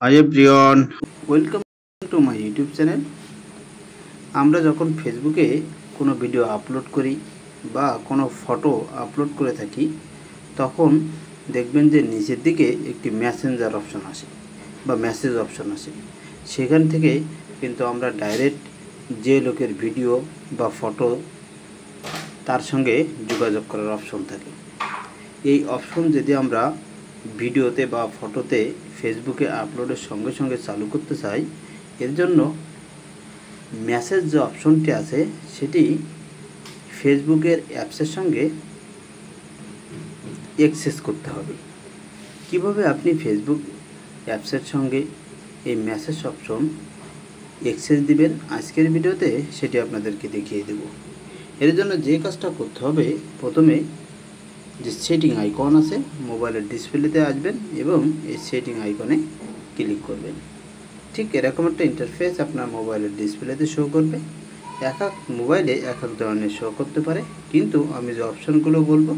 Hi everyone, welcome to my YouTube channel. আমরা যখন ফেসবুকে কোনো ভিডিও আপলোড করি বা কোনো ফটো আপলোড করে থাকি, তখন দেখবেন যে নিচের দিকে একটি মেসেঞ্জার অপশন আসে বা মেসেজ অপশন আসে। সেখান থেকে কিন্তু আমরা ডাইরেক্ট যে লোকের ভিডিও বা ফটো তার সঙ্গে যোগাযোগ করার অপশন থাকে। এই অপশন যদি আমরা ভিডিওতে বা ফটোতে ফেসবুকে আপলোডের সঙ্গে সঙ্গে চালু করতে চাই, এর জন্য মেসেজ যে অপশনটি আছে সেটি ফেসবুকের অ্যাপসের সঙ্গে অ্যাক্সেস করতে হবে। কিভাবে আপনি ফেসবুক অ্যাপসের সঙ্গে এই মেসেজ অপশন অ্যাক্সেস দিবেন, আজকের ভিডিওতে সেটি আপনাদেরকে দেখিয়ে দেব। এর জন্য যে কাজটা করতে হবে, প্রথমে যে সেটিং আইকন আছে মোবাইলের ডিসপ্লেতে আসবেন এবং এই সেটিং আইকনে ক্লিক করবেন। ঠিক এরকম একটা ইন্টারফেস আপনার মোবাইলের ডিসপ্লেতে শো করবে। এক এক মোবাইলে এক এক ধরনের শো করতে পারে, কিন্তু আমি যে অপশানগুলো বলবো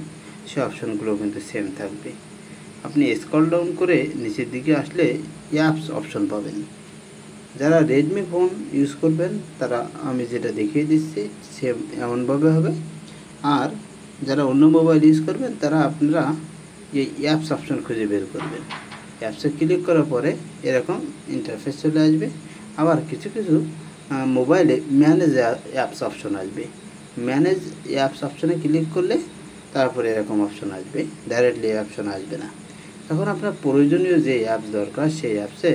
সেই অপশানগুলো কিন্তু সেম থাকবে। আপনি স্ক্রল ডাউন করে নিচের দিকে আসলে অ্যাপস অপশন পাবেন। যারা রেডমি ফোন ইউজ করবেন তারা আমি যেটা দেখিয়ে দিচ্ছি সেম এমনভাবে হবে, আর যারা অন্য মোবাইল ইউজ করবেন তারা আপনারা এই অ্যাপস অপশন খুঁজে বের করবেন। অ্যাপসে ক্লিক করার পরে এরকম ইন্টারফেস চলে আসবে। আবার কিছু কিছু মোবাইলে ম্যানেজ অ্যাপস অপশন আসবে। ম্যানেজ অ্যাপস অপশনে ক্লিক করলে তারপরে এরকম অপশন আসবে, ডাইরেক্টলি এই অপশন আসবে না। এখন আপনার প্রয়োজনীয় যে অ্যাপস দরকার সেই অ্যাপসে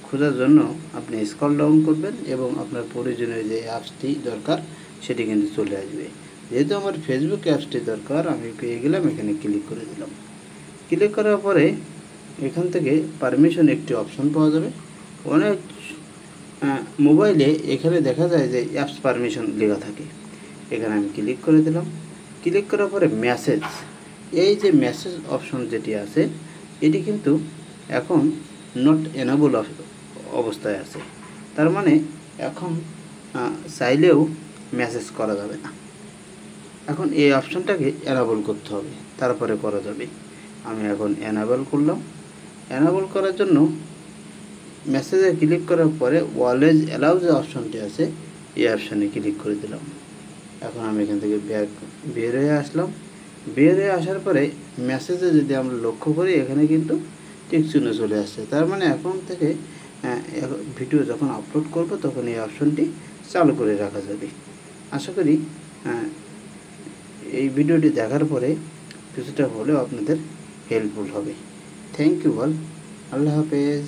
খোঁজার জন্য আপনি স্ক্রল ডাউন করবেন এবং আপনার প্রয়োজনীয় যে অ্যাপসটি দরকার সেটি কিন্তু চলে আসবে। যেহেতু আমার ফেসবুক অ্যাপসটি দরকার, আমি পেয়ে গেলাম, এখানে ক্লিক করে দিলাম। ক্লিক করার পরে এখান থেকে পারমিশন একটি অপশন পাওয়া যাবে। অনেক মোবাইলে এখানে দেখা যায় যে অ্যাপস পারমিশন লেখা থাকে। এখানে আমি ক্লিক করে দিলাম। ক্লিক করার পরে মেসেজ, এই যে মেসেজ অপশন যেটি আছে এটি কিন্তু এখন নট এনেবল অবস্থায় আছে। তার মানে এখন চাইলেও মেসেজ করা যাবে না। এখন এই অপশনটাকে এনেবল করতে হবে, তারপরে করা যাবে। আমি এখন এনেবল করলাম। এনেবল করার জন্য মেসেজে ক্লিক করার পরে অলওয়েজ অ্যালাউ যে অপশনটি আছে এই অপশানে ক্লিক করে দিলাম। এখন আমি এখান থেকে বের হয়ে আসলাম। বের হয়ে আসার পরে মেসেজে যদি আমরা লক্ষ্য করি এখানে কিন্তু টিক চিহ্ন চলে আসছে। তার মানে এখন থেকে ভিডিও যখন আপলোড করব তখন এই অপশনটি চালু করে রাখা যাবে। আশা করি এই ভিডিওটি দেখার পরে কিছুটা হলেও আপনাদের হেল্পফুল হবে। Thank you all. আল্লাহ হাফেজ।